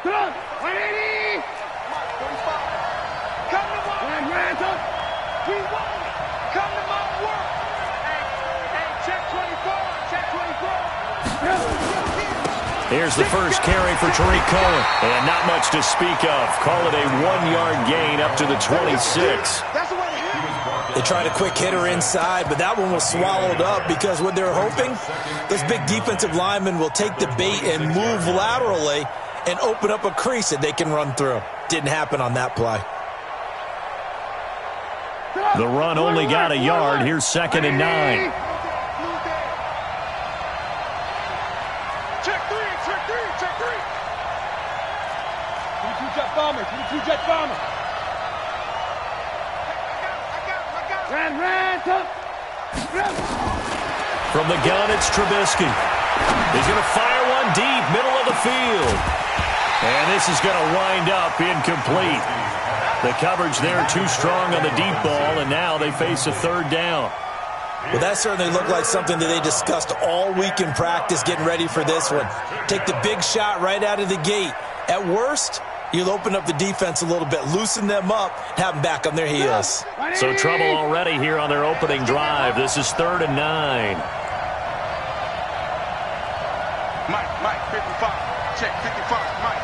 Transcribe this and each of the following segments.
180. Come to my work. We won. Come to my work. Hey, check 24. Check 24. Here's the first carry for Tarik Cohen. And not much to speak of. Call it a 1-yard gain up to the 26. They tried a quick hitter inside, but that one was swallowed up because what they're hoping, this big defensive lineman will take the bait and move laterally and open up a crease that they can run through. Didn't happen on that play. The run only got a yard. Here's 2nd and 9. Check three. 22-jet bomber. 22-jet bomber. From the gun, it's Trubisky. He's going to fire one deep, middle of the field. And this is going to wind up incomplete. The coverage there too strong on the deep ball, and now they face a 3rd down. Well, that certainly looked like something that they discussed all week in practice getting ready for this one. Take the big shot right out of the gate. At worst, you'll open up the defense a little bit, loosen them up, have them back on their heels. So trouble already here on their opening drive. This is 3rd and 9. Mike, 55. Check 55, Mike.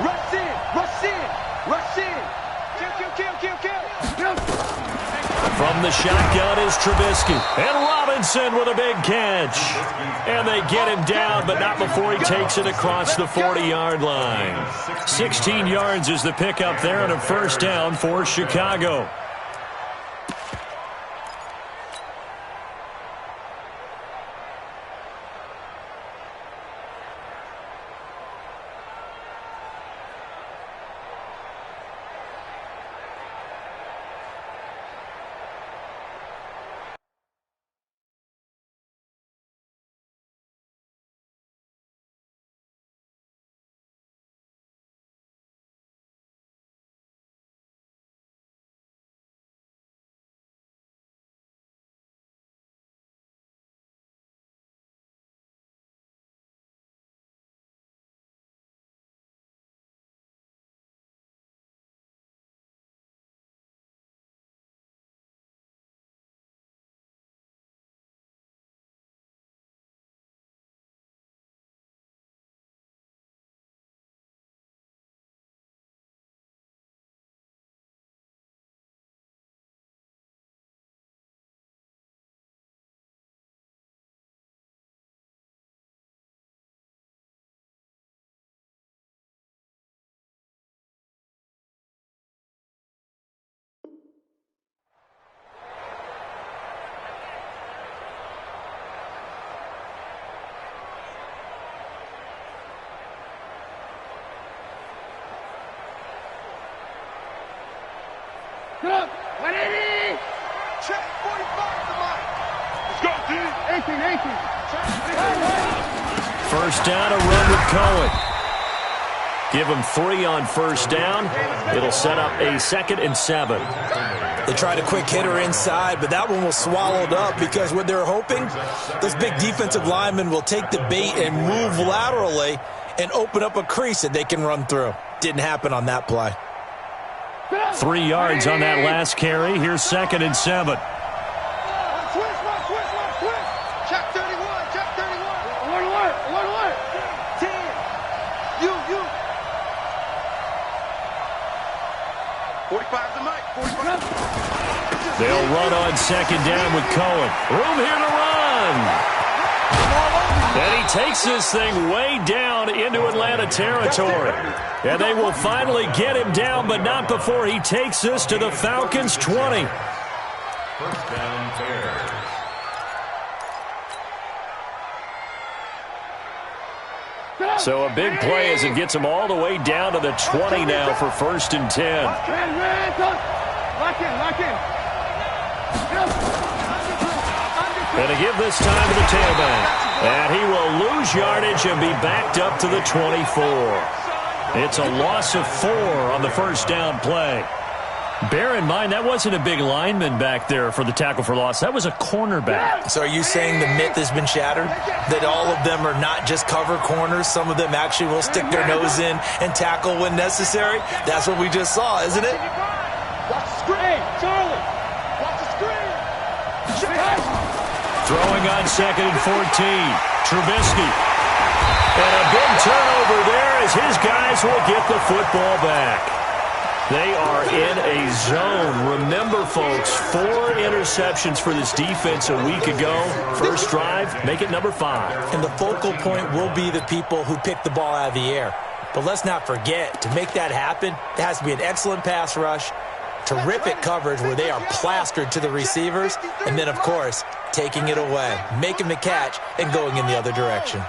Rush in. Kill. From the shotgun is Trubisky. And Robinson with a big catch. And they get him down, but not before he takes it across the 40-yard line. 16 yards is the pickup there and a 1st down for Chicago. Good. 180. Check 45 to Mike. Let's go, D. 18. 1st down, a run with Cohen. Give him 3 on 1st down. It'll set up a 2nd and 7. They tried a quick hitter inside, but that one was swallowed up because what they're hoping, this big defensive lineman will take the bait and move laterally and open up a crease that they can run through. Didn't happen on that play. 3 yards on that last carry. Here's 2nd and 7. Switch. Check 31. 10. You. 45 to Mike. 45. They'll run on 2nd down with Cohen. Room here to run. And he takes this thing way down into Atlanta territory. And they will finally get him down, but not before he takes this to the Falcons' 20. 1st down, fair. So a big play as it gets him all the way down to the 20 now for 1st and 10. Lock in. And to give this time to the tailback. And he will lose yardage and be backed up to the 24. It's a loss of 4 on the 1st down play. Bear in mind, that wasn't a big lineman back there for the tackle for loss. That was a cornerback. So are you saying the myth has been shattered? That all of them are not just cover corners? Some of them actually will stick their nose in and tackle when necessary? That's what we just saw, isn't it? Watch the screen, Charlie. Watch the screen. Throwing on 2nd and 14. Trubisky. And a big turnover there as his guys will get the football back. They are in a zone. Remember, folks, 4 interceptions for this defense a week ago. First drive, make it number 5. And the focal point will be the people who pick the ball out of the air. But let's not forget, to make that happen, there has to be an excellent pass rush, terrific coverage where they are plastered to the receivers, and then, of course, taking it away, making the catch, and going in the other direction.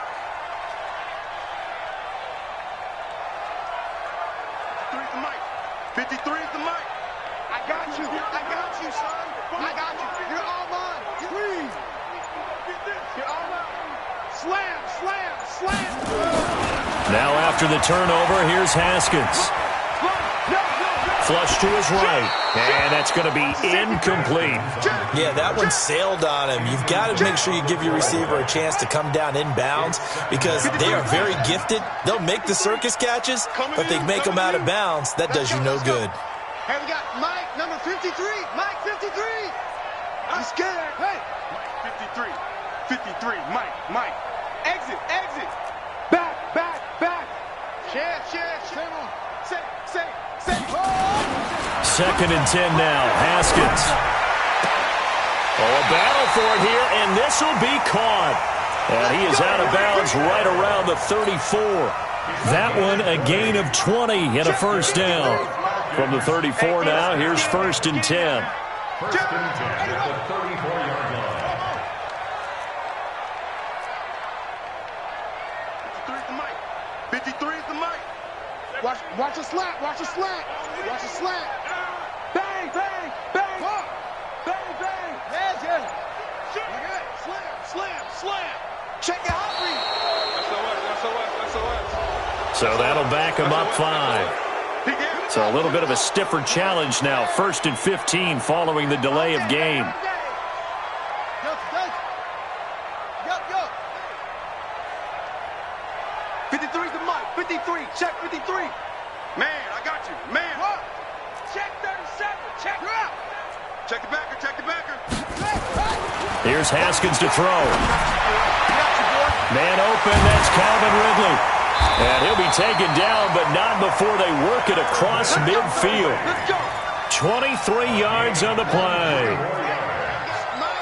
53 is the mic. I got you. I got you, son. I got you. You're all mine. Please. You're all mine. Slam, slam, slam. Now after the turnover, here's Haskins. Flush to his right. And that's going to be incomplete. Yeah, that one sailed on him. You've got to make sure you give your receiver a chance to come down inbounds because they are very gifted. They'll make the circus catches, but they make them out of bounds. That does you no good. Hey, we got Mike, number 53. Mike, 53. I'm scared. Hey. Mike, 53. 53. Mike. Exit. Back. Share. Say. 2nd and 10 now. Haskins. A battle for it here, and this will be caught. And he is out of bounds right around the 34. That one a gain of 20 and a first down. From the 34 now, here's 1st and 10. First and 10 at the 34-yard line. 53 is the mic. Watch a slant. Bang. Yeah. Slam. Check it out. SOS. So that'll back him up 5. So a little bit of a stiffer challenge now. 1st and 15 following the delay of game. Go. 53 is the mic. 53. Check 53. Man, I got you. Man. What? Check 37. Check. Check the backer. Here's Haskins to throw. Man open, that's Calvin Ridley. And he'll be taken down, but not before they work it across midfield. 23 yards on the play.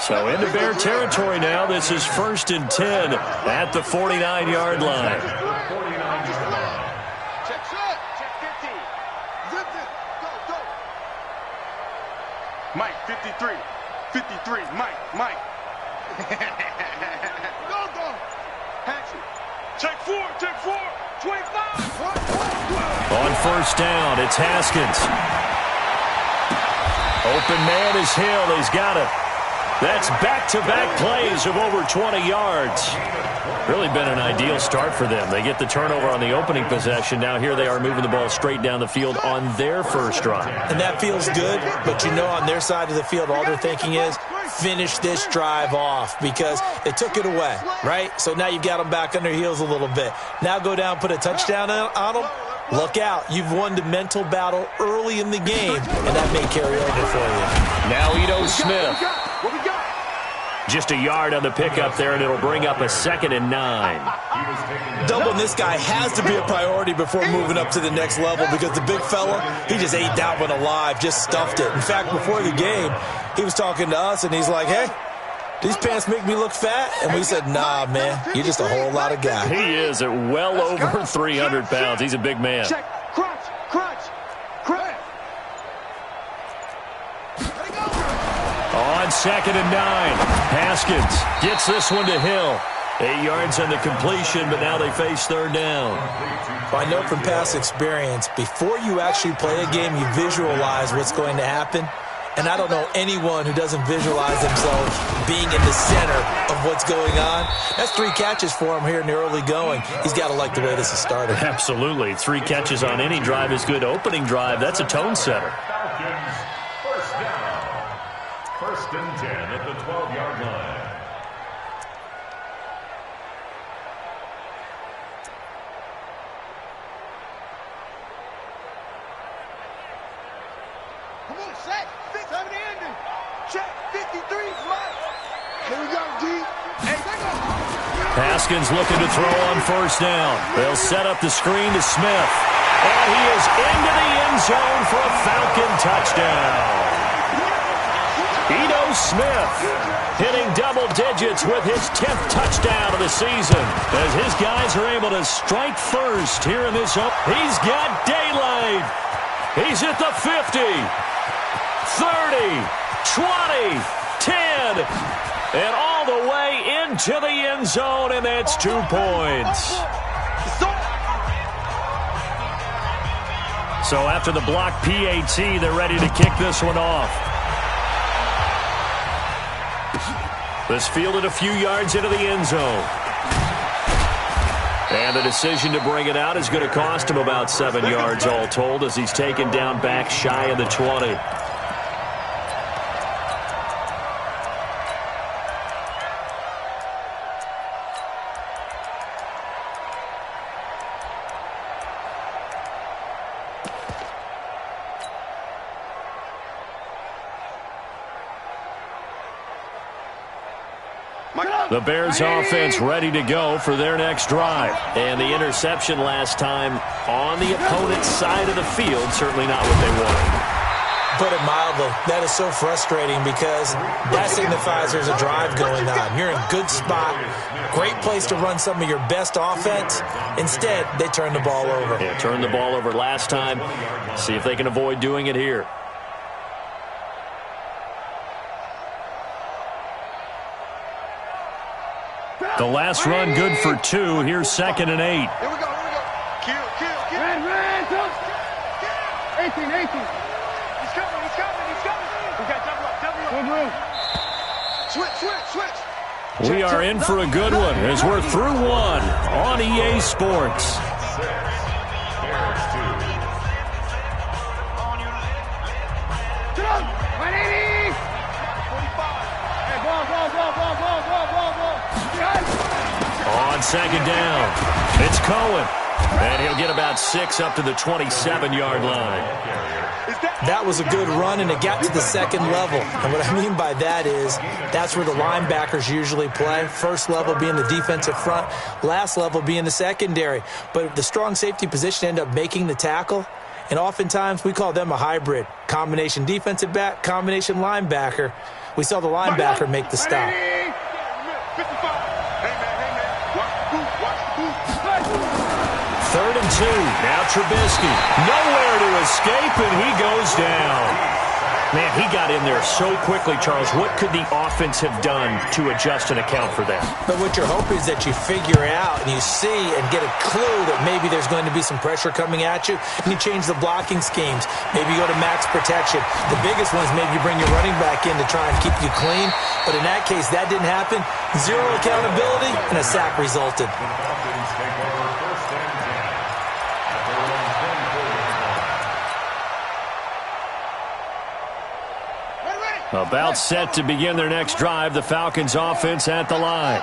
So into Bear territory now. This is 1st and 10 at the 49-yard line. Check 50. Go. Mike, 53. 53. Mike. Go. Hatchet. Check 4. 25. On 1st down, it's Haskins. Open man is Hill. He's got it. That's back-to-back plays of over 20 yards. Really been an ideal start for them. They get the turnover on the opening possession. Now here they are moving the ball straight down the field on their first drive. And that feels good, but you know on their side of the field, all they're thinking is finish this drive off because they took it away, right? So now you've got them back on their heels a little bit. Now go down, put a touchdown on them. Look out. You've won the mental battle early in the game, and that may carry over for you. Now Ito Smith. Just a yard on the pickup there, and it'll bring up a 2nd and 9. Doubling this guy has to be a priority before moving up to the next level because the big fella, he just ate that one alive, just stuffed it. In fact, before the game, he was talking to us, and he's like, hey, these pants make me look fat? And we said, nah, man, you're just a whole lot of guy. He is at well over 300 pounds. He's a big man. Check. Crunch. On 2nd and 9, Haskins gets this one to Hill. 8 yards on the completion, but now they face 3rd down. I know from past experience, before you actually play a game, you visualize what's going to happen. And I don't know anyone who doesn't visualize themselves being in the center of what's going on. That's 3 catches for him here in the early going. He's got to like the way this has started. Absolutely. 3 catches on any drive is good. Opening drive, that's a tone setter. First and 10 at the 12-yard line. Come on, set. 6 on the ending. Check 53, Mike. Here we go, D. Hey, take off. Haskins looking to throw on first down. They'll set up the screen to Smith. And he is into the end zone for a Falcon touchdown. Ito Smith hitting double digits with his 10th touchdown of the season as his guys are able to strike first here in this. He's got daylight. He's at the 50, 30, 20, 10, and all the way into the end zone, and that's 2 points. So after the block PAT, they're ready to kick this one off. This fielded a few yards into the end zone. And the decision to bring it out is going to cost him about 7 yards all told as he's taken down back shy of the 20. The Bears offense ready to go for their next drive. And the interception last time on the opponent's side of the field, certainly not what they wanted. Put it mildly, that is so frustrating because that signifies there's a drive going on. You're in a good spot, great place to run some of your best offense. Instead, they turn the ball over. Yeah, turned the ball over last time. See if they can avoid doing it here. The last run good for 2. Here's 2nd and 8. Here we go, here we go. Kill. Ran, touch. 18. He's coming. We got double up. Switch. We are in for a good one as we're through one on EA Sports. Bears 2. 180. 45. Hey, ball. On 2nd down, it's Cohen. And he'll get about 6 up to the 27-yard line. That was a good run, and it got to the 2nd level. And what I mean by that is that's where the linebackers usually play. First level being the defensive front, last level being the secondary. But the strong safety position ended up making the tackle. And oftentimes we call them a hybrid. Combination defensive back, combination linebacker. We saw the linebacker make the stop. 3rd and 2. Now Trubisky. Nowhere to escape, and he goes down. Man, he got in there so quickly, Charles. What could the offense have done to adjust and account for that? But what you're hoping is that you figure out and you see and get a clue that maybe there's going to be some pressure coming at you, and you change the blocking schemes. Maybe you go to max protection. The biggest one is maybe you bring your running back in to try and keep you clean. But in that case, that didn't happen. 0 accountability, and a sack resulted. About set to begin their next drive, the Falcons offense at the line.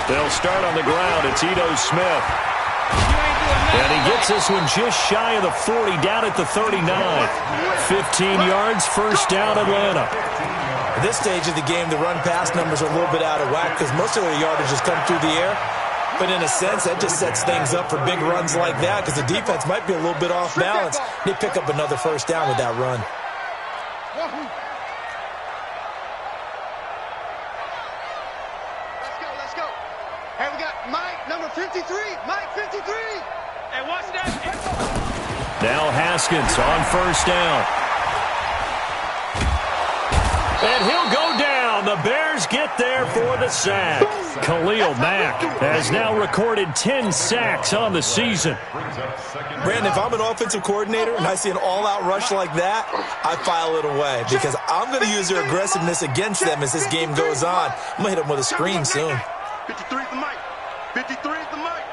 They'll start on the ground. It's Ito Smith. And he gets this one just shy of the 40, down at the 39. 15 yards, first down, Atlanta. At this stage of the game, the run-pass numbers are a little bit out of whack because most of their yardage has come through the air. But in a sense, that just sets things up for big runs like that because the defense might be a little bit off balance. They pick up another first down with that run. Let's go. Hey, we got Mike, number 53. Mike, 53. Hey, watch that. Now Haskins on first down. And he'll go down. The Bears get there for the sack. Khalil Mack has now recorded 10 sacks on the season. Brandon, if I'm an offensive coordinator and I see an all-out rush like that, I file it away because I'm going to use their aggressiveness against them as this game goes on. I'm going to hit them with a screen soon. 53 is the mic. 53 is the mic.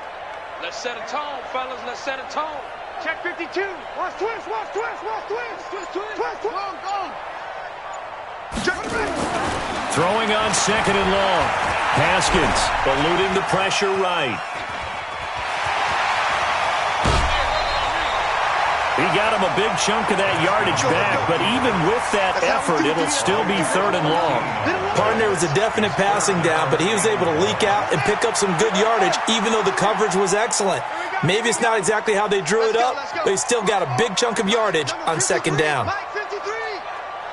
Let's set a tone, fellas. Let's set a tone. Check 52. Watch twist. Go. Throwing on second and long. Haskins eluding the pressure right. He got him a big chunk of that yardage back, but even with that effort, it'll still be third and long. Partner was a definite passing down, but he was able to leak out and pick up some good yardage, even though the coverage was excellent. Maybe it's not exactly how they drew it up, but he still got a big chunk of yardage on second down.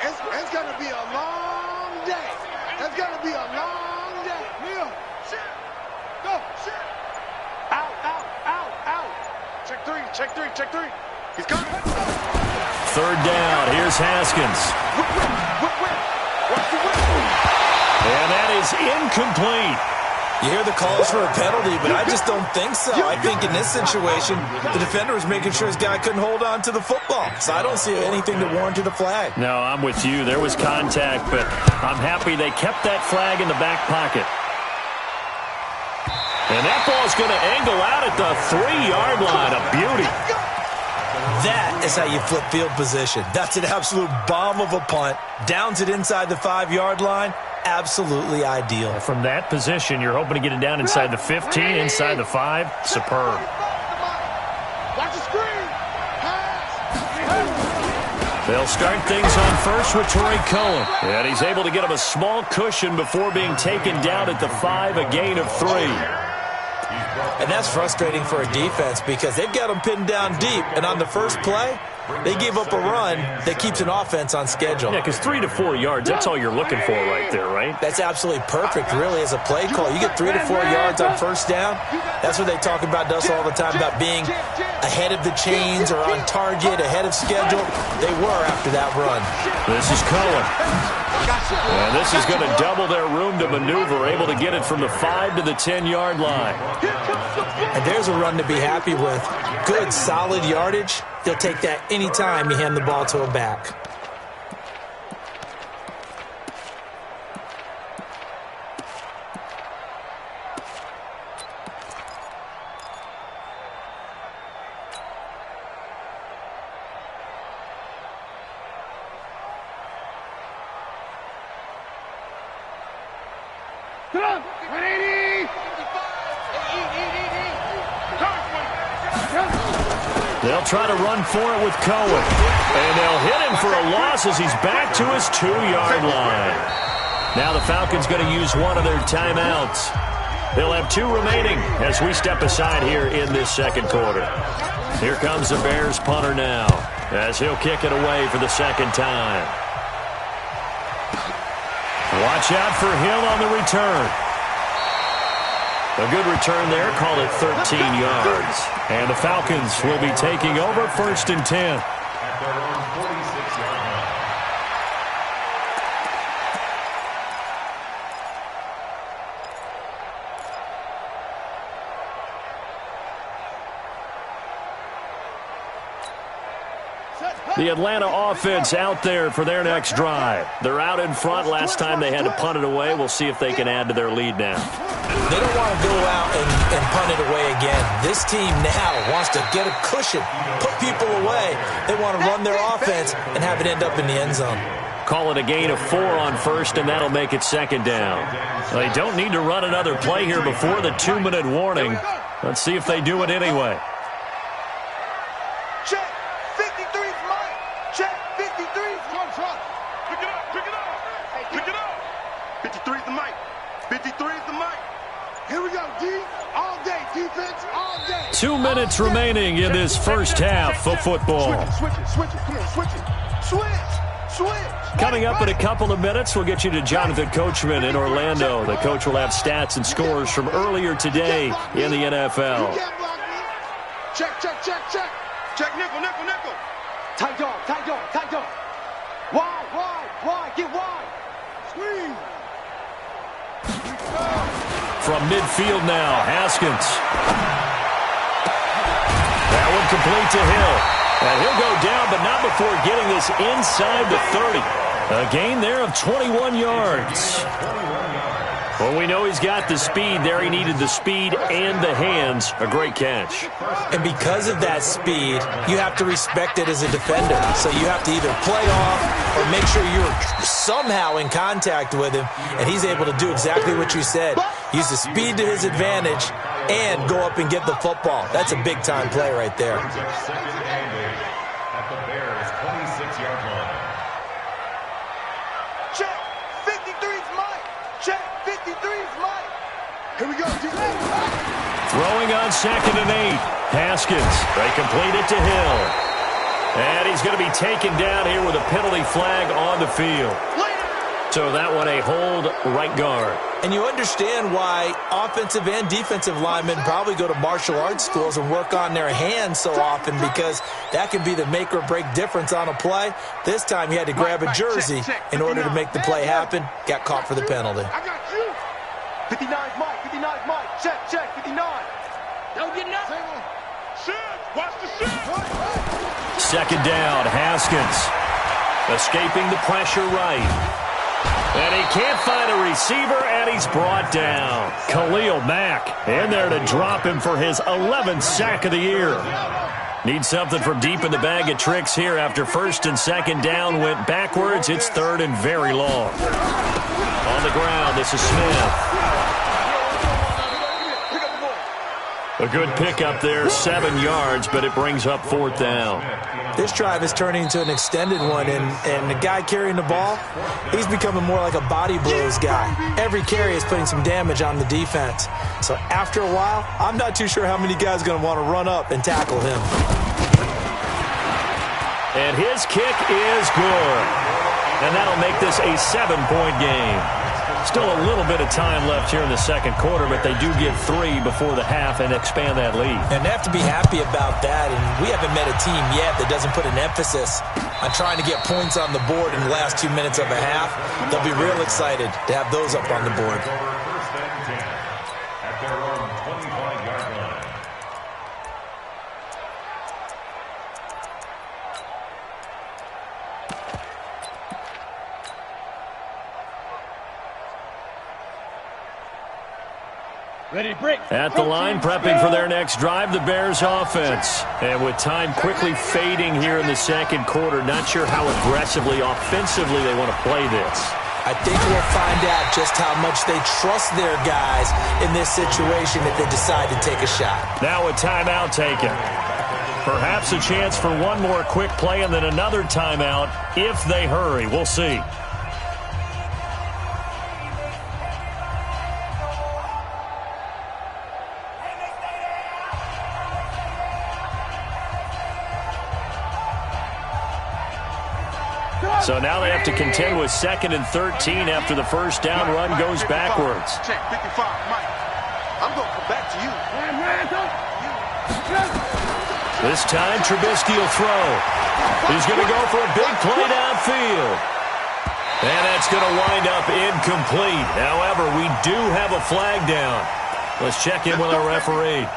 It's going to be a long day. It's going to be a long day. Neil, shit. Go, shit. Out. Check three. He's coming. Third down. Here's Haskins. And that is incomplete. You hear the calls for a penalty, but I just don't think so. I think in this situation, the defender was making sure his guy couldn't hold on to the football. So I don't see anything to warrant a flag. No, I'm with you. There was contact, but I'm happy they kept that flag in the back pocket. And that ball's going to angle out at the 3-yard line. A beauty. That is how you flip field position. That's an absolute bomb of a punt. Downs it inside the 5-yard line. Absolutely ideal. From that position, you're hoping to get it down inside the 15, inside the 5. Superb. Watch the screen. They'll start things on first with Torrey Cohen. And he's able to get him a small cushion before being taken down at the 5, a gain of 3. And that's frustrating for a defense because they've got them pinned down deep. And on the first play, they gave up a run that keeps an offense on schedule. Yeah, because 3 to 4 yards, that's all you're looking for right there, right? That's absolutely perfect, really, as a play call. You get 3 to 4 yards on first down. That's what they talk about us all the time, about being ahead of the chains or on target, ahead of schedule. They were after that run. This is Cohen. And this is going to double their room to maneuver, able to get it from the 5 to the 10-yard line. And there's a run to be happy with. Good, solid yardage. He'll take that anytime you hand the ball to a back. They'll try to run for it with Cohen. And they'll hit him for a loss as he's back to his 2-yard line. Now the Falcons going to use one of their timeouts. They'll have 2 remaining as we step aside here in this second quarter. Here comes the Bears punter now as he'll kick it away for the second time. Watch out for Hill on the return. A good return there, call it 13 yards. And the Falcons will be taking over first and 10. At their own 46-yard line. The Atlanta offense out there for their next drive. They're out in front. Last time they had to punt it away. We'll see if they can add to their lead now. They don't want to go out and punt it away again. This team now wants to get a cushion, put people away. They want to run their offense and have it end up in the end zone. Call it a gain of 4 on first, and that'll make it second down. They don't need to run another play here before the 2-minute warning. Let's see if they do it anyway. Check. 53's Mike. Check. 53's Trump. Pick it up. Pick it up. 53's the Mike. 53's the Mike. Here we go, D. All day. Defense all day. 2 minutes remaining in this first half of football. Switch it. Come on, switch it. Switch. Coming up in a couple of minutes, we'll get you to Jonathan Coachman in Orlando. The coach will have stats and scores from earlier today in the NFL. Check. Check, nickel. Tight dog. Wide, get wide. Squeeze. From midfield now, Haskins. That one complete to Hill. And he'll go down, but not before getting this inside the 30. A gain there of 21 yards. Well, we know he's got the speed there. He needed the speed and the hands. A great catch. And because of that speed, you have to respect it as a defender. So you have to either play off or make sure you're somehow in contact with him, and he's able to do exactly what you said. Use the speed to his advantage and go up and get the football. That's a big-time play right there. At the Bears' 26-yard line. Check. 53's Mike. Check. 53's Mike. Here we go, D-Line. Throwing on 2nd and 8. Haskins. They complete it to Hill. And he's going to be taken down here with a penalty flag on the field. So that one a hold right guard. And you understand why offensive and defensive linemen probably go to martial arts schools and work on their hands so often, because that can be the make or break difference on a play. This time he had to grab a jersey in order to make the play happen. Got caught for the penalty. I got you. 59's Mike. 59's Mike. Check, check. 59. Don't get nothing. Shit. Watch the shit. 2nd down, Haskins. Escaping the pressure right. And he can't find a receiver, and he's brought down. Khalil Mack in there to drop him for his 11th sack of the year. Needs something from deep in the bag of tricks here after 1st and 2nd down went backwards. It's 3rd and very long. On the ground, this is Smith. A good pickup there, 7 yards, but it brings up 4th down. This drive is turning into an extended one, and the guy carrying the ball, he's becoming more like a body blows guy. Every carry is putting some damage on the defense. So after a while, I'm not too sure how many guys are going to want to run up and tackle him. And his kick is good. And that'll make this a 7-point game. Still a little bit of time left here in the 2nd quarter, but they do get 3 before the half and expand that lead. And they have to be happy about that. And we haven't met a team yet that doesn't put an emphasis on trying to get points on the board in the last 2 minutes of a half. They'll be real excited to have those up on the board. First and 10 at their own 25-yard line. At the line, prepping for their next drive, the Bears offense. And with time quickly fading here in the 2nd quarter, not sure how aggressively, offensively they want to play this. I think we'll find out just how much they trust their guys in this situation if they decide to take a shot. Now a timeout taken. Perhaps a chance for one more quick play and then another timeout if they hurry. We'll see. So now they have to contend with 2nd and 13 after the 1st down run goes backwards. Check 55, Mike. I'm going to come back to you. This time, Trubisky will throw. He's going to go for a big play downfield. And that's going to wind up incomplete. However, we do have a flag down. Let's check in with our referee.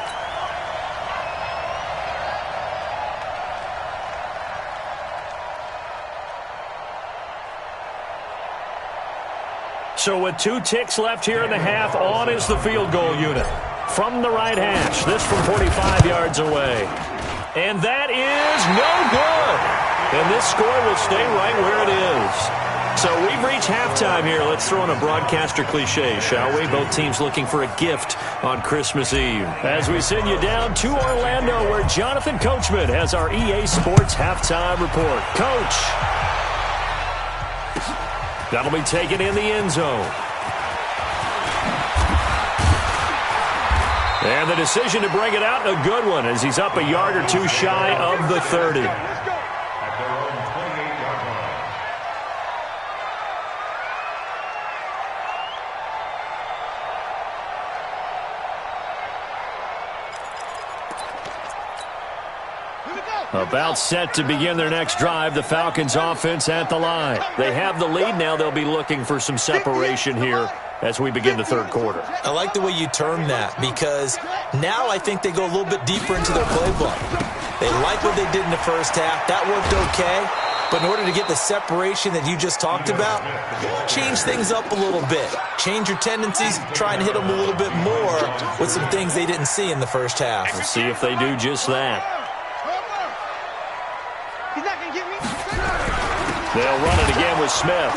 So with 2 ticks left here in the half, on is the field goal unit. From the right hash, this from 45 yards away. And that is no good. And this score will stay right where it is. So we've reached halftime here. Let's throw in a broadcaster cliche, shall we? Both teams looking for a gift on Christmas Eve. As we send you down to Orlando, where Jonathan Coachman has our EA Sports halftime report. Coach. That'll be taken in the end zone. And the decision to bring it out, a good one, as he's up a yard or 2 shy of the 30. At their own 28-yard line. About set to begin their next drive, the Falcons offense at the line. They have the lead now. They'll be looking for some separation here as we begin the 3rd quarter. I like the way you term that, because now I think they go a little bit deeper into their playbook. They like what they did in the 1st half. That worked okay. But in order to get the separation that you just talked about, change things up a little bit. Change your tendencies, try and hit them a little bit more with some things they didn't see in the first half. We'll see if they do just that. He's not going to get me. They'll run it again with Smith.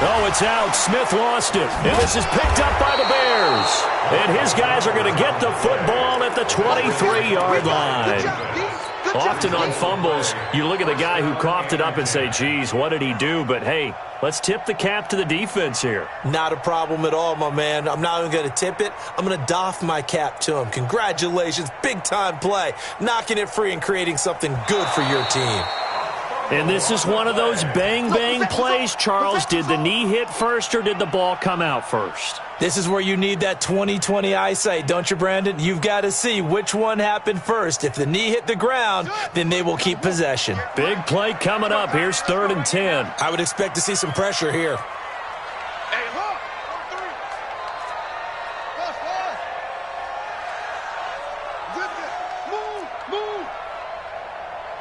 Oh, it's out. Smith lost it. And this is picked up by the Bears. And his guys are going to get the football at the 23-yard line. Often on fumbles, you look at the guy who coughed it up and say, geez, what did he do? But, hey, let's tip the cap to the defense here. Not a problem at all, my man. I'm not even going to tip it. I'm going to doff my cap to him. Congratulations. Big-time play. Knocking it free and creating something good for your team. And this is one of those bang-bang plays, Charles. Did the knee hit first or did the ball come out first? This is where you need that 20/20 eyesight, don't you, Brandon? You've got to see which one happened first. If the knee hit the ground, then they will keep possession. Big play coming up. Here's 3rd and 10. I would expect to see some pressure here. Hey, look. 3. Move.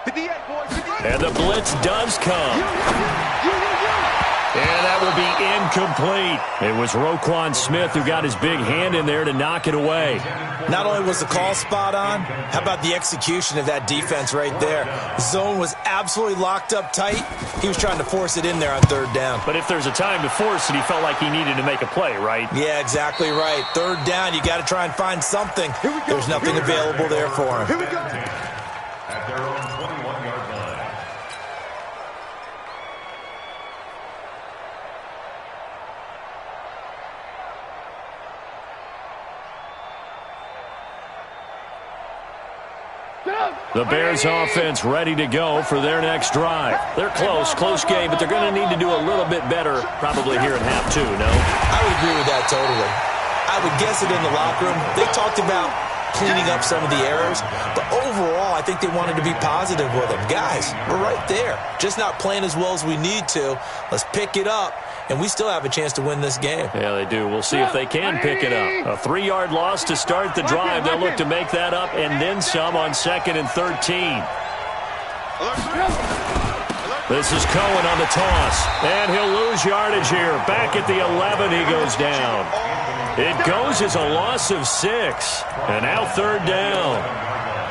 58, boys. 58. And the blitz does come. And that will be incomplete. It was Roquan Smith who got his big hand in there to knock it away. Not only was the call spot on, how about the execution of that defense right there? Zone was absolutely locked up tight. He was trying to force it in there on 3rd down. But if there's a time to force it, he felt like he needed to make a play, right? Yeah, exactly right. 3rd down, you got to try and find something. There's nothing available there for him. Here we go. At their own 21-yard line. The Bears offense ready to go for their next drive. They're close game, but they're going to need to do a little bit better probably here in half 2, no? I would agree with that totally. I would guess it in the locker room. They talked about cleaning up some of the errors, but overall, I think they wanted to be positive with them. Guys, we're right there. Just not playing as well as we need to. Let's pick it up, and we still have a chance to win this game. Yeah, they do. We'll see if they can pick it up. A 3-yard loss to start the drive. They'll look to make that up and then some on 2nd and 13. This is Cohen on the toss, and he'll lose yardage here. Back at the 11, he goes down. It goes as a loss of 6, and now 3rd down.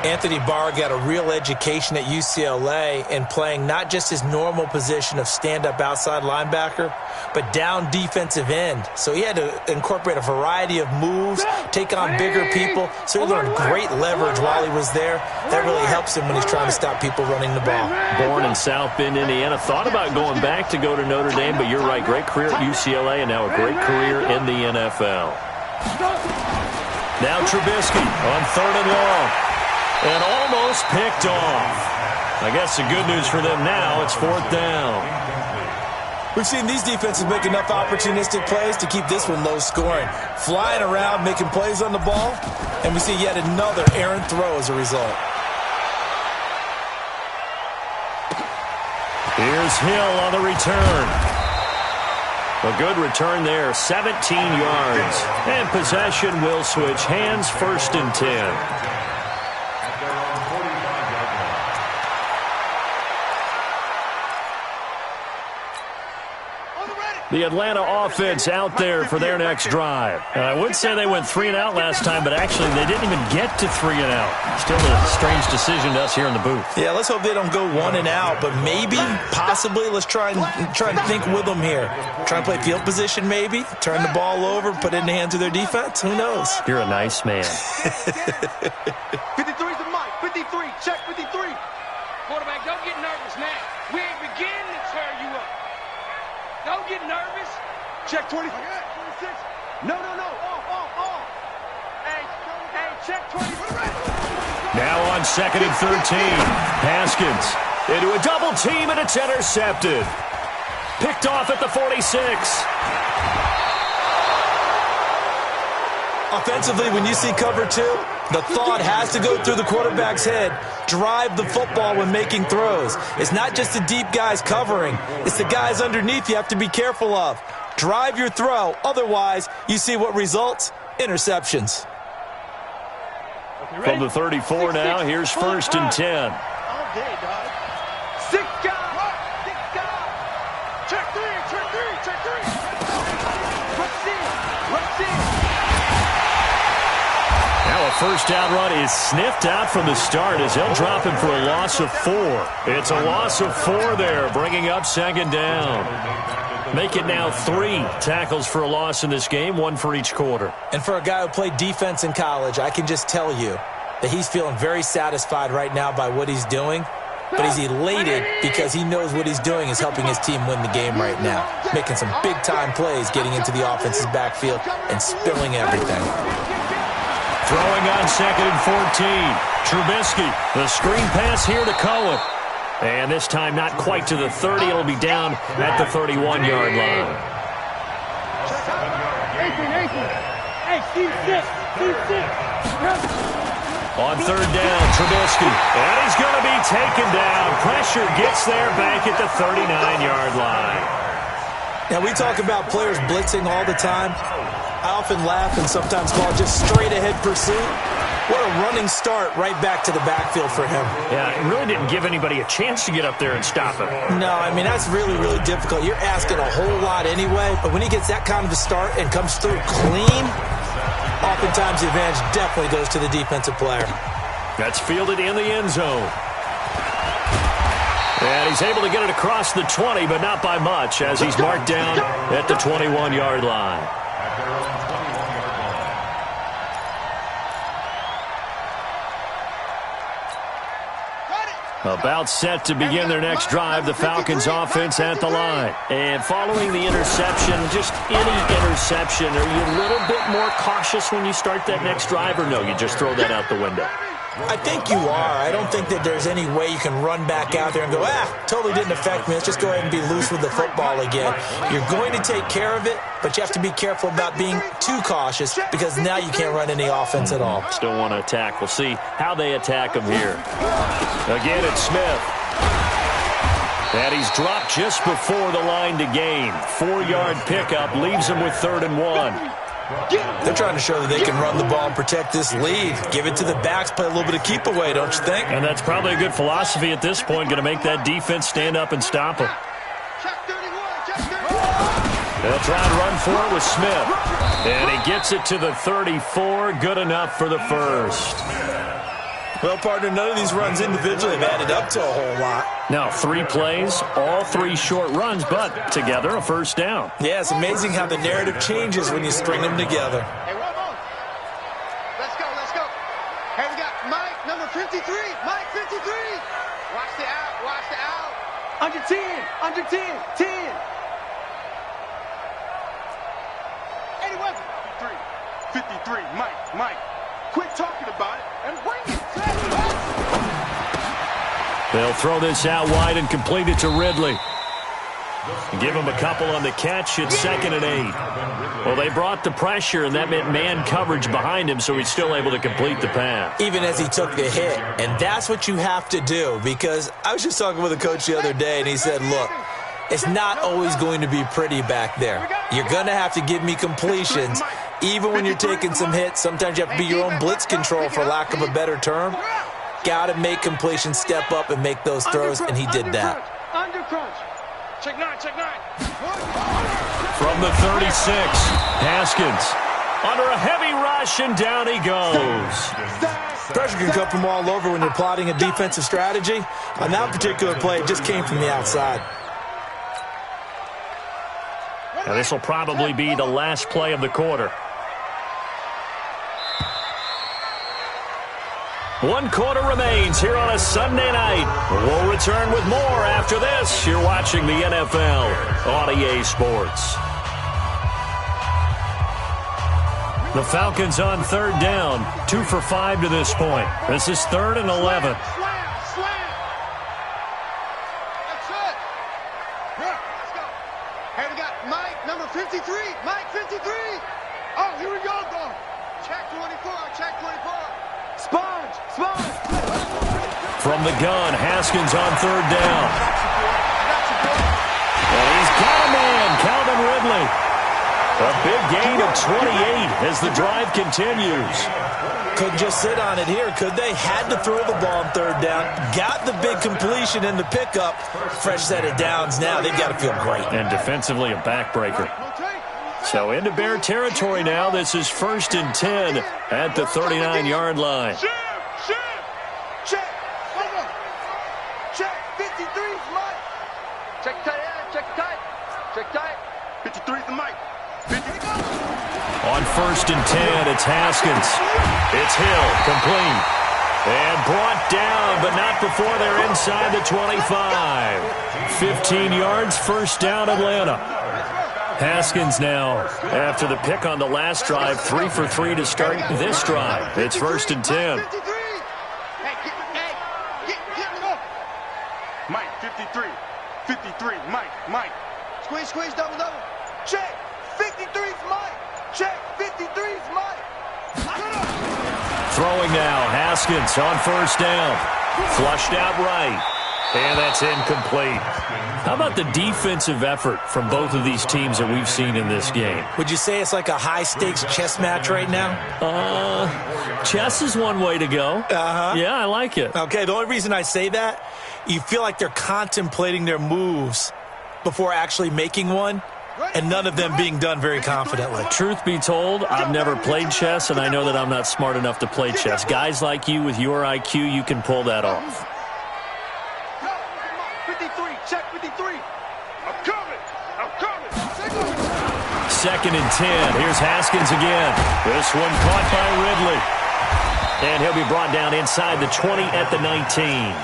Anthony Barr got a real education at UCLA in playing not just his normal position of stand-up outside linebacker, but down defensive end. So he had to incorporate a variety of moves, take on bigger people. So he learned great leverage while he was there. That really helps him when he's trying to stop people running the ball. Born in South Bend, Indiana. Thought about going back to go to Notre Dame, but you're right. Great career at UCLA and now a great career in the NFL. Now Trubisky on 3rd and long. And almost picked off. I guess the good news for them now, it's 4th down. We've seen these defenses make enough opportunistic plays to keep this one low scoring. Flying around, making plays on the ball, and we see yet another errant throw as a result. Here's Hill on the return. A good return there, 17 yards. And possession will switch hands, 1st and 10. The Atlanta offense out there for their next drive. And I would say they went 3 and out last time, but actually they didn't even get to 3 and out. Still a strange decision to us here in the booth. Yeah, let's hope they don't go 1 and out, but maybe, possibly, let's try and think with them here. Try and play field position maybe, turn the ball over, put it in the hands of their defense. Who knows? You're a nice man. 53's the mic. 53. Check 53. Quarterback, don't get nervous, man. We ain't beginning to tear you up. Don't get nervous. Check 20. 26. No. Off. Hey, check 20. Now on 2nd and 13. Haskins into a double team, and it's intercepted. Picked off at the 46. Offensively, when you see cover 2, the thought has to go through the quarterback's head. Drive the football when making throws. It's not just the deep guys covering. It's the guys underneath you have to be careful of. Drive your throw. Otherwise, you see what results? Interceptions. From the 34 now, here's 1st and 10. All day, dog. 6 guys. first down run is sniffed out from the start as they'll drop him for a loss of 4. It's a loss of 4 there, bringing up second down. Make it now 3 tackles for a loss in this game, 1 for each quarter. And for a guy who played defense in college, I can just tell you that he's feeling very satisfied right now by what he's doing. But he's elated because he knows what he's doing is helping his team win the game right now. Making some big-time plays, getting into the offense's backfield, and spilling everything. Throwing on 2nd and 14. Trubisky, the screen pass here to Cohen. And this time not quite to the 30. It'll be down at the 31-yard line. Hey, Steve 6. On 3rd down, Trubisky. And he's going to be taken down. Pressure gets there back at the 39-yard line. Now, we talk about players blitzing all the time. I often laugh and sometimes call it just straight-ahead pursuit. What a running start right back to the backfield for him. Yeah, it really didn't give anybody a chance to get up there and stop him. No, I mean, that's really, really difficult. You're asking a whole lot anyway, but when he gets that kind of a start and comes through clean, oftentimes the advantage definitely goes to the defensive player. That's fielded in the end zone. And he's able to get it across the 20, but not by much, as he's marked down at the 21-yard line. About set to begin their next drive, the Falcons offense at the line. And following the interception, just any interception, are you a little bit more cautious when you start that next drive, or no, you just throw that out the window? I think you are. I don't think that there's any way you can run back out there and go, totally didn't affect me. Let's just go ahead and be loose with the football again. You're going to take care of it, but you have to be careful about being too cautious because now you can't run any offense at all. Still want to attack. We'll see how they attack him here. Again, it's Smith. And he's dropped just before the line to gain. 4-yard pickup leaves him with 3rd and 1. They're trying to show that they can run the ball and protect this lead. Give it to the backs, play a little bit of keep away, don't you think? And that's probably a good philosophy at this point, going to make that defense stand up and stop him. They'll try and run for it with Smith. And he gets it to the 34, good enough for the first. Well, partner, none of these runs individually have added up to a whole lot. Now, 3 plays, all 3 short runs, but together a first down. Yeah, it's amazing how the narrative changes when you string them together. Hey, one more. Let's go, let's go. Hey, we got Mike, number 53. Mike, 53. Watch the out, watch the out. Under 10, under 10, 10. 81. 53, Mike. Quit talking about it and bring it. They'll throw this out wide and complete it to Ridley. Give him a couple on the catch. It's 2nd and 8. Well, they brought the pressure, and that meant man coverage behind him, so he's still able to complete the pass. Even as he took the hit. And that's what you have to do, because I was just talking with a coach the other day, and he said, look, it's not always going to be pretty back there. You're going to have to give me completions. Even when you're taking some hits, sometimes you have to be your own blitz control, for lack of a better term. Got to make completions, step up, and make those throws, and he did that. Under crunch. Check 9, check 9. From the 36, Haskins. Under a heavy rush, and down he goes. Pressure can come from all over when you're plotting a defensive strategy. On that particular play, it just came from the outside. Now, this will probably be the last play of the quarter. 1 quarter remains here on a Sunday night. We'll return with more after this. You're watching the NFL on EA Sports. The Falcons on 3rd down. 2 for 5 to this point. This is 3rd and 11. Hey, we got Mike, number 53. Mike, 53. Oh, here we go, though. Check 24, check 24. Sponge. From the gun, Haskins on 3rd down. And he's got a man, Calvin Ridley. A big gain of 28 as the drive continues. Couldn't just sit on it here, could they? Had to throw the ball on 3rd down. Got the big completion in the pickup. Fresh set of downs now. They've got to feel great. And defensively, a backbreaker. So into Bear territory now. This is 1st and 10 at the 39-yard line. Check. 53's Mike. Check tight, check tight. Check tight. 53's the Mike. On 1st and 10, it's Haskins. It's Hill, complete. And brought down, but not before they're inside the 25. 15 yards, first down, Atlanta. Haskins now, after the pick on the last drive, 3 for 3 to start this drive. It's 1st and 10. Mike, 53. 53, Mike. Squeeze, double. Check. 53's Mike. Check. 53's Mike. Throwing now, Haskins on 1st down. Flushed out right. And that's incomplete. How about the defensive effort from both of these teams that we've seen in this game? Would you say it's like a high-stakes chess match right now? Chess is one way to go. Yeah, I like it. Okay, the only reason I say that, you feel like they're contemplating their moves before actually making one, and none of them being done very confidently. Truth be told, I've never played chess, and I know that I'm not smart enough to play chess. Guys like you with your IQ, you can pull that off. 53, check 53. I'm coming. 2nd and 10. Here's Haskins again. This one caught by Ridley. And he'll be brought down inside the 20 at the 19.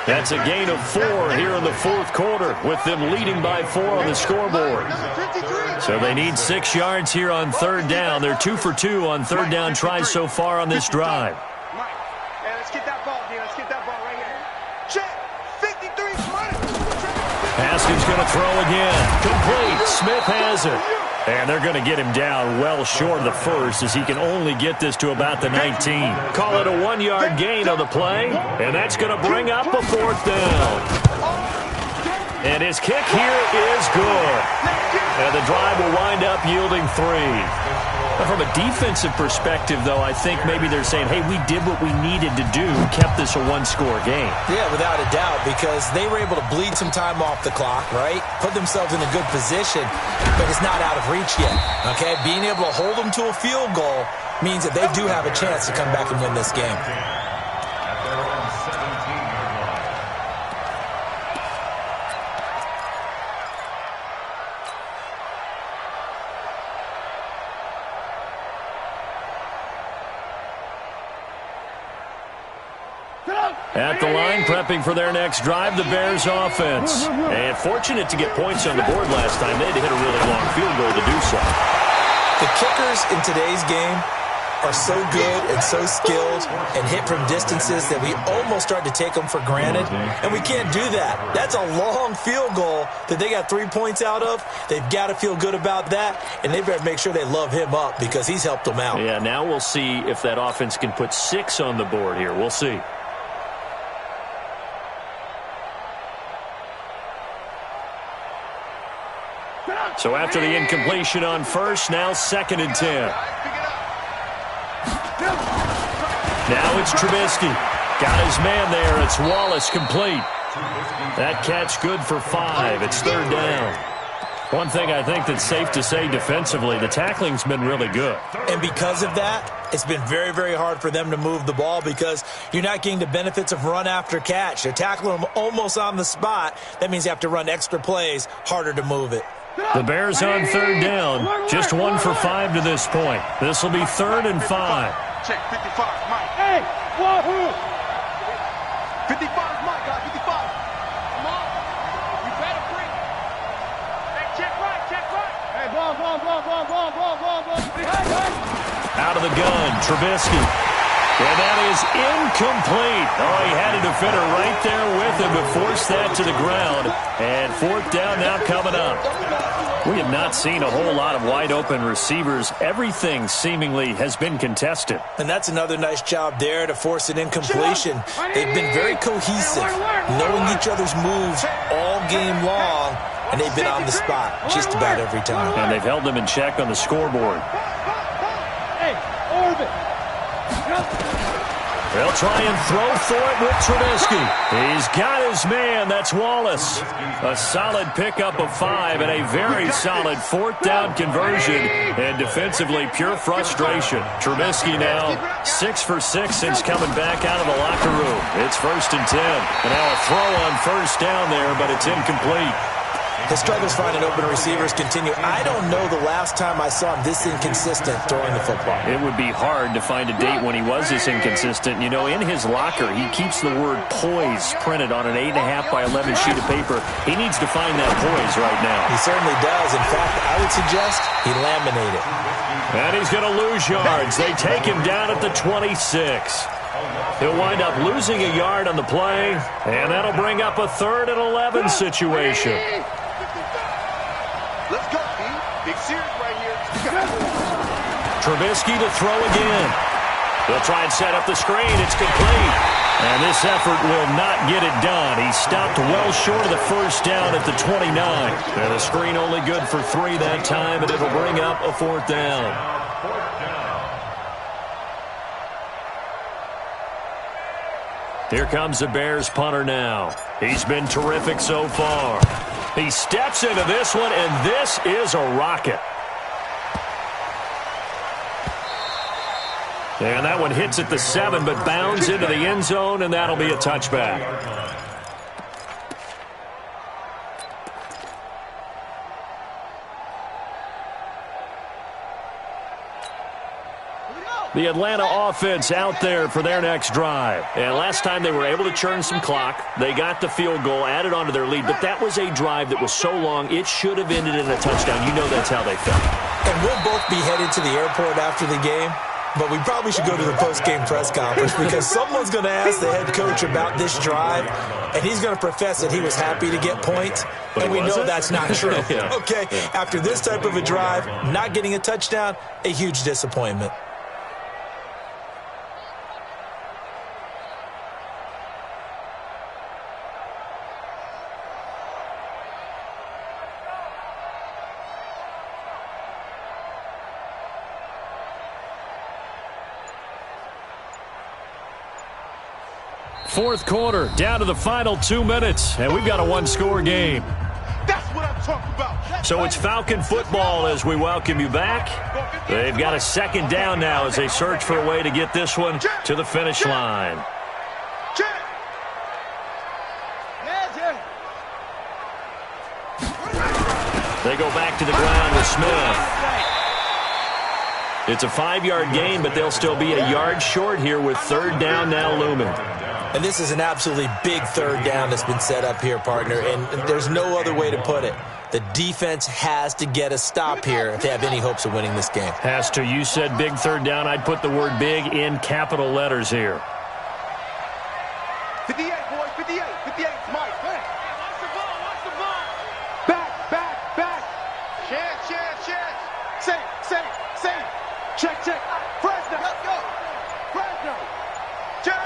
That's a gain of 4 here in the 4th quarter, with them leading by 4 on the scoreboard. So they need 6 yards here on 3rd down. They're 2 for 2 on 3rd down tries so far on this drive. Mike, hey, let's get that ball, D. Let's get that ball right here. Check. 53's Mike. Haskins going to throw again. Complete. Smith has it. And they're going to get him down well short of the first, as he can only get this to about the 19. Call it a 1-yard gain on the play, and that's going to bring up a 4th down. And his kick here is good. And the drive will wind up yielding 3. But from a defensive perspective, though, I think maybe they're saying, hey, we did what we needed to do, kept this a 1-score game. Yeah, without a doubt, because they were able to bleed some time off the clock, right? Put themselves in a good position, but it's not out of reach yet, okay? Being able to hold them to a field goal means that they do have a chance to come back and win this game. At the line, prepping for their next drive, the Bears offense. And fortunate to get points on the board last time. They had to hit a really long field goal to do so. The kickers in today's game are so good and so skilled and hit from distances that we almost start to take them for granted. And we can't do that. That's a long field goal that they got 3 points out of. They've got to feel good about that, and they better make sure they love him up because he's helped them out. Yeah, now we'll see if that offense can put 6 on the board here. We'll see. So after the incompletion on first, now 2nd and 10. Now it's Trubisky. Got his man there. It's Wallace complete. That catch good for 5. It's 3rd down. One thing I think that's safe to say defensively, the tackling's been really good. And because of that, it's been very, very hard for them to move the ball because you're not getting the benefits of run after catch. They're tackling them almost on the spot. That means you have to run extra plays, harder to move it. The Bears on 3rd down. Just 1 for 5 to this point. This will be 3rd and 5. Check 55, Mike. Hey, wahoo! 55, Mike, guys, 55. Come on. You better bring it. Hey, check right. Hey, ball. Behind, guys. Out of the gun, Trubisky. And that is incomplete. Oh, he had a defender right there with him to force that to the ground. And 4th down now coming up. We have not seen a whole lot of wide-open receivers. Everything seemingly has been contested. And that's another nice job there to force an incompletion. They've been very cohesive, knowing each other's moves all game long, and they've been on the spot just about every time. And they've held them in check on the scoreboard. Hey, Orbit. They'll try and throw for it with Trubisky. He's got his man. That's Wallace. A solid pickup of 5 and a very solid 4th down conversion. And defensively, pure frustration. Trubisky now 6 for 6 since coming back out of the locker room. It's 1st and 10. And now a throw on 1st down there, but it's incomplete. His struggles finding open receivers continue. I don't know the last time I saw him this inconsistent throwing the football. It would be hard to find a date when he was this inconsistent. You know, in his locker, he keeps the word poise printed on an 8.5 by 11 sheet of paper. He needs to find that poise right now. He certainly does. In fact, I would suggest he laminate it. And he's going to lose yards. They take him down at the 26. He'll wind up losing a yard on the play, and that'll bring up a 3rd and 11 situation. Let's go, B. Big series right here. Trubisky to throw again. They'll try and set up the screen. It's complete. And this effort will not get it done. He stopped well short of the 1st down at the 29. And the screen only good for 3 that time, and it'll bring up a 4th down. Here comes the Bears punter now. He's been terrific so far. He steps into this one, and this is a rocket. And that one hits at the 7, but bounds into the end zone, and that'll be a touchback. The Atlanta offense out there for their next drive. And last time they were able to churn some clock. They got the field goal, added on to their lead. But that was a drive that was so long, it should have ended in a touchdown. You know that's how they felt. And we'll both be headed to the airport after the game. But we probably should go to the post-game press conference because someone's going to ask the head coach about this drive, and he's going to profess that he was happy to get points, and we know that's not true. Yeah. Okay, after this type of a drive, not getting a touchdown, a huge disappointment. Fourth quarter, down to the final 2 minutes, and we've got a one-score game. That's what I'm talking about. So it's Falcon football as we welcome you back. They've got a 2nd down now as they search for a way to get this one to the finish line. They go back to the ground with Smith. It's a 5-yard gain, but they'll still be a yard short here with 3rd down now looming. And this is an absolutely big 3rd down that's been set up here, partner, and there's no other way to put it. The defense has to get a stop here if they have any hopes of winning this game. Has to. You said big 3rd down. I'd put the word big in capital letters here. 58, boys, 58. 58, Mike. Hey. Watch the ball, watch the ball. Back. Chance. Safe. Check. Fresno. Let's go. Fresno. Check.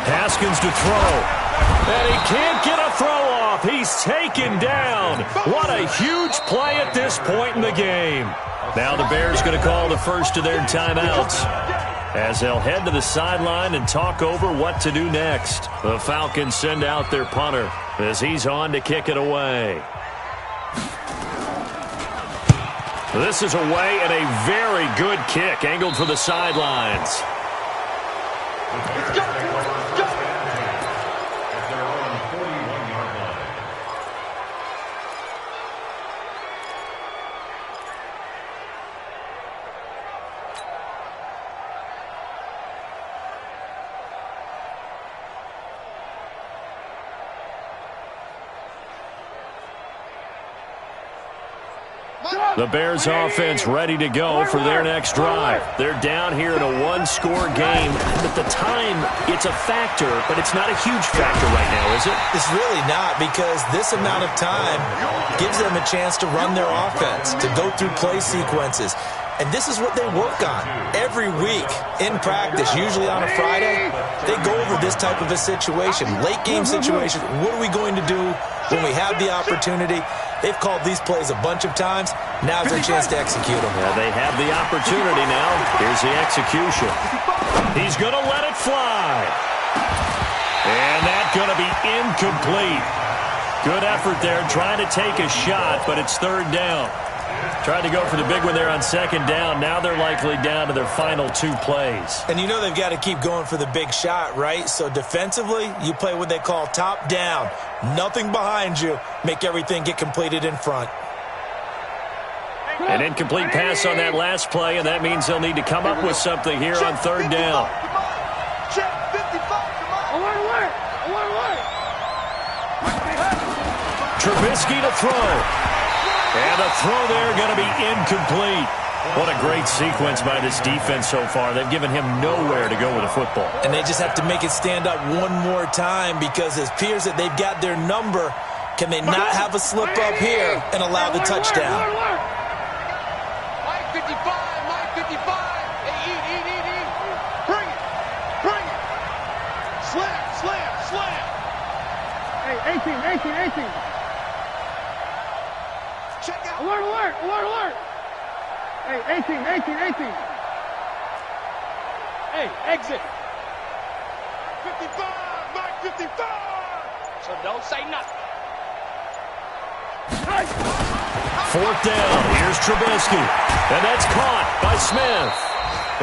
Haskins to throw. And he can't get a throw off. He's taken down. What a huge play at this point in the game. Now the Bears going to call the first of their timeouts as they'll head to the sideline and talk over what to do next. The Falcons send out their punter as he's on to kick it away. This is away and a very good kick angled for the sidelines. Let's go. The Bears offense ready to go for their next drive. They're down here in a one-score game. At the time, it's a factor, but it's not a huge factor right now, is it? It's really not, because this amount of time gives them a chance to run their offense, to go through play sequences. And this is what they work on every week in practice, usually on a Friday. They go over this type of a situation, late game situation. What are we going to do when we have the opportunity? They've called these plays a bunch of times. Now's their chance to execute them. Yeah, they have the opportunity now. Here's the execution. He's going to let it fly. And that's going to be incomplete. Good effort there, trying to take a shot, but it's third down. Tried to go for the big one there on second down. Now they're likely down to their final 2 plays. And you know they've got to keep going for the big shot, right? So defensively, you play what they call top down. Nothing behind you. Make everything get completed in front. An incomplete pass on that last play, and that means they'll need to come up with something here on third down. Trubisky to throw. And the throw there going to be incomplete. What a great sequence by this defense so far. They've given him nowhere to go with the football. And they just have to make it stand up one more time because it appears that they've got their number. Can they not have a slip up here and allow the touchdown? Mike 55, Mike 55. Hey, eat. Bring it. Slam. Hey, 18. Check out. Alert. Hey, 18. Hey, exit. 55, Mike 55. So don't say nothing. Fourth down. Here's Trubisky. And that's caught by Smith.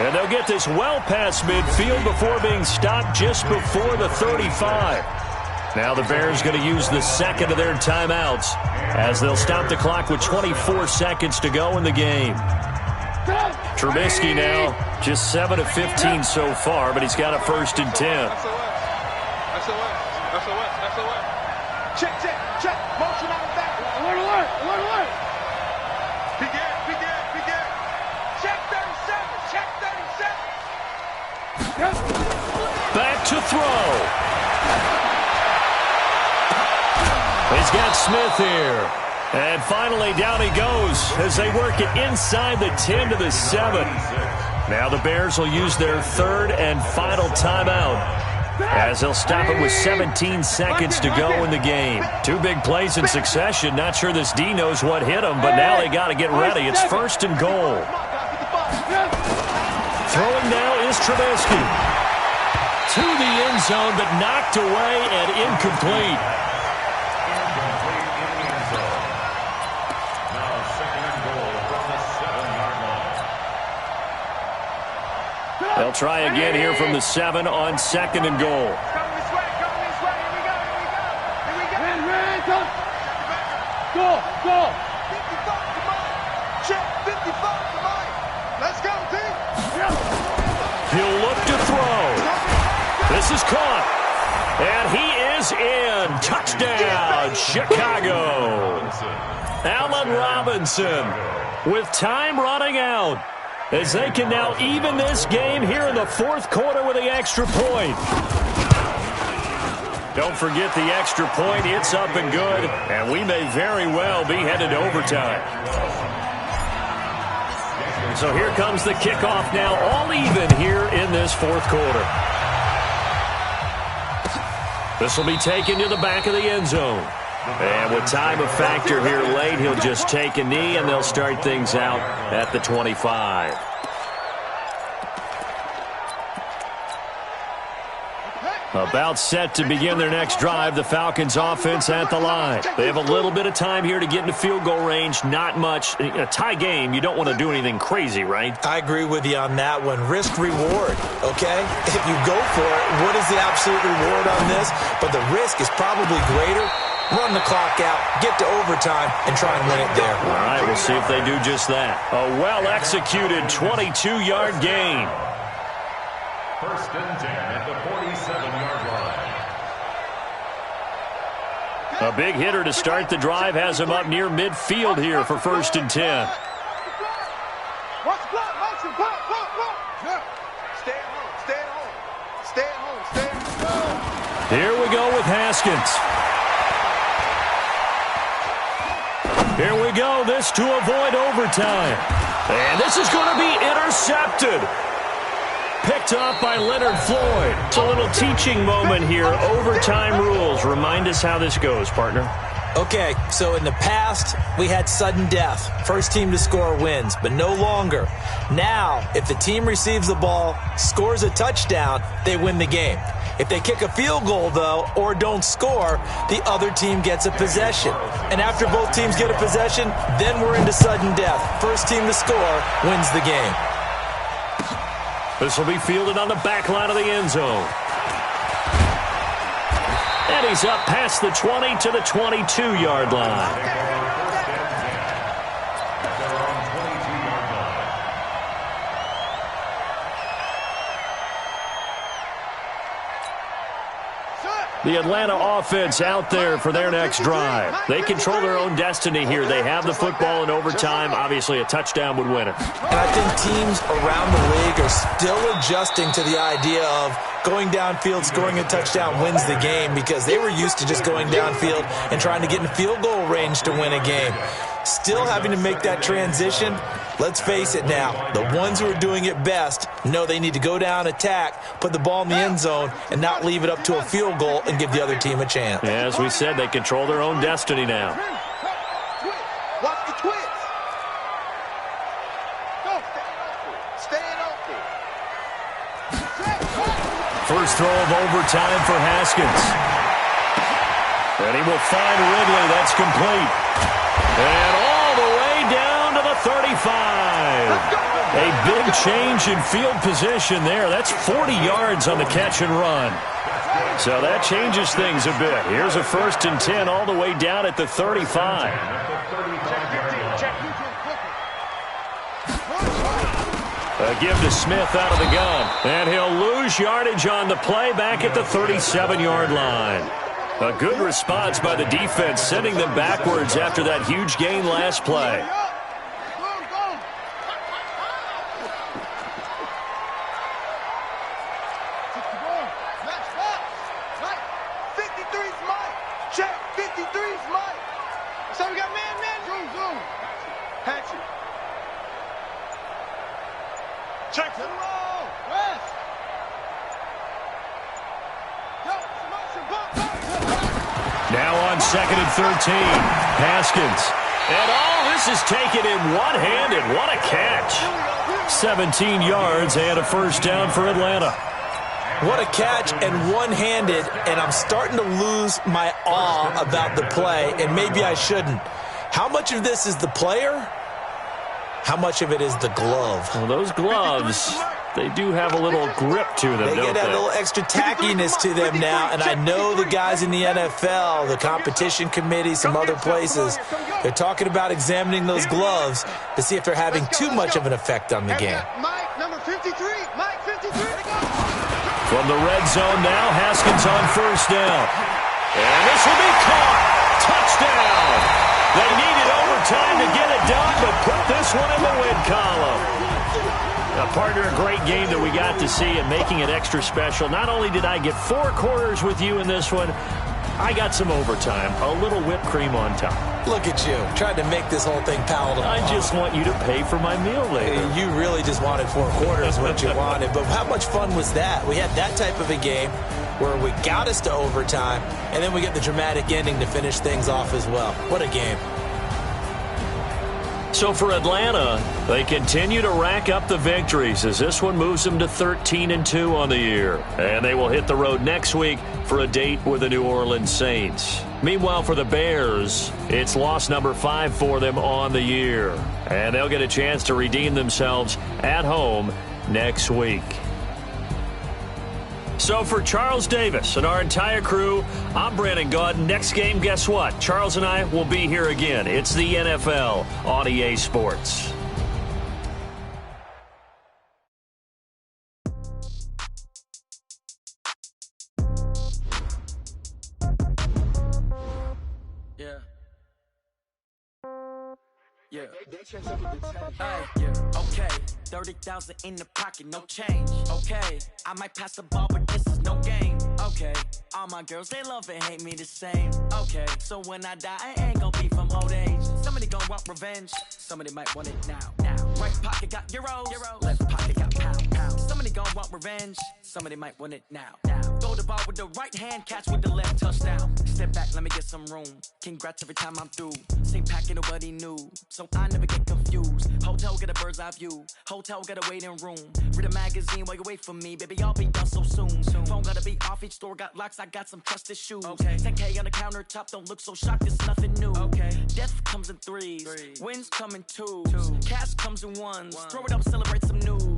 And they'll get this well past midfield before being stopped just before the 35. Now the Bears going to use the second of their timeouts as they'll stop the clock with 24 seconds to go in the game. Trubisky now just 7 of 15 so far, but he's got a 1st and 10. Check. Motion out of back. Alert. Begin. Check 37. Back to throw. He's got Smith here. And finally down he goes as they work it inside the 10 to the 7. Now the Bears will use their 3rd and final timeout as they'll stop it with 17 seconds to go in the game. 2 big plays in succession. Not sure this D knows what hit him, but now they got to get ready. It's 1st and goal. Throwing now is Trubisky. To the end zone, but knocked away and incomplete. They'll try again here from the 7 on 2nd and goal. Coming this way. Here we go. Man, go. 55 to Mike. Check 55 to Mike. Let's go, team. He'll look to throw. This is caught. And he is in. Touchdown, Chicago. Allen Robinson with time running out, as they can now even this game here in the 4th quarter with the extra point. Don't forget the extra point. It's up and good, and we may very well be headed to overtime. So here comes the kickoff now, all even here in this 4th quarter. This will be taken to the back of the end zone. And with time a factor here late, he'll just take a knee, and they'll start things out at the 25. About set to begin their next drive, the Falcons offense at the line. They have a little bit of time here to get into field goal range, not much. In a tie game, you don't want to do anything crazy, right? I agree with you on that one. Risk-reward, okay? If you go for it, what is the absolute reward on this? But the risk is probably greater. Run the clock out, get to overtime, and try and win it there. All right, we'll see if they do just that. A well-executed 22-yard gain. 1st and 10 at the 47-yard line. A big hitter to start the drive has him up near midfield here for 1st and 10. Watch the block, Mason. Block. Stay at home. Here we go with Haskins. Here we go, this to avoid overtime. And this is going to be intercepted. Picked off by Leonard Floyd. It's a little teaching moment here. Overtime rules. Remind us how this goes, partner. Okay, so in the past, we had sudden death. First team to score wins, but no longer. Now, if the team receives the ball, scores a touchdown, they win the game. If they kick a field goal, though, or don't score, the other team gets a possession. And after both teams get a possession, then we're into sudden death. First team to score wins the game. This will be fielded on the back line of the end zone. And he's up past the 20 to the 22-yard line. The Atlanta offense out there for their next drive. They control their own destiny here. They have the football in overtime. Obviously, a touchdown would win it. And I think teams around the league are still adjusting to the idea of going downfield, scoring a touchdown wins the game, because they were used to just going downfield and trying to get in field goal range to win a game. Still having to make that transition. Let's face it now, the ones who are doing it best know they need to go down, attack, put the ball in the end zone, and not leave it up to a field goal and give the other team a chance. Yeah, as we said, they control their own destiny now. Watch the twist. Staying open. First throw of overtime for Haskins. And he will find Ridley. That's complete. And all the way down to the 35. A big change in field position there. That's 40 yards on the catch and run. So that changes things a bit. Here's a 1st and 10 all the way down at the 35. A give to Smith out of the gun. And he'll lose yardage on the play back at the 37-yard line. A good response by the defense, sending them backwards after that huge gain last play. Now on 2nd and 13, Haskins. And all this is taken in one-handed. What a catch. 17 yards and a first down for Atlanta. What a catch and one-handed, and I'm starting to lose my awe about the play, and maybe I shouldn't. How much of this is the player? How much of it is the glove? Well, those gloves, they do have a little grip to them, don't they? They get a little extra tackiness to them now, and I know the guys in the NFL, the competition committee, some other places, they're talking about examining those gloves to see if they're having too much of an effect on the game. Mike, number 53. Mike, 53. From the red zone now, Haskins on first down. And this will be caught. Touchdown. They needed overtime to get it done, but put this one in the win column. Now, partner, a great game that we got to see and making it extra special. Not only did I get 4 quarters with you in this one, I got some overtime, a little whipped cream on top. Look at you, trying to make this whole thing palatable. I just want you to pay for my meal later. You really just wanted 4 quarters, what you wanted. But how much fun was that? We had that type of a game where we got us to overtime, and then we get the dramatic ending to finish things off as well. What a game. So for Atlanta, they continue to rack up the victories as this one moves them to 13-2 on the year. And they will hit the road next week for a date with the New Orleans Saints. Meanwhile, for the Bears, it's loss number 5 for them on the year. And they'll get a chance to redeem themselves at home next week. So for Charles Davis and our entire crew, I'm Brandon Gaudin. Next game, guess what? Charles and I will be here again. It's the NFL on EA Sports. Yeah. Hey, yeah. Okay. 30,000 in the pocket, no change. Okay. I might pass the ball, but this is no game. Okay. All my girls, they love and hate me the same. Okay. So when I die, I ain't gonna be from old age. Somebody gonna want revenge. Somebody might want it now. Right Right pocket got euros. Left pocket got pound. Somebody gon' want revenge. Somebody might want it now. Throw the ball with the right hand, catch with the left, touchdown. Step back, let me get some room. Congrats every time I'm through. Same packet, nobody knew, so I never get confused. Hotel get a bird's eye view. Hotel got a waiting room. Read a magazine while you wait for me, baby. I'll be done so soon. Phone gotta be off. Each store got locks. I got some trusted shoes. 10K on the countertop. Don't look so shocked. It's nothing new. Death comes in threes. Wins come in twos. Cash comes in ones. Throw it up, celebrate some news.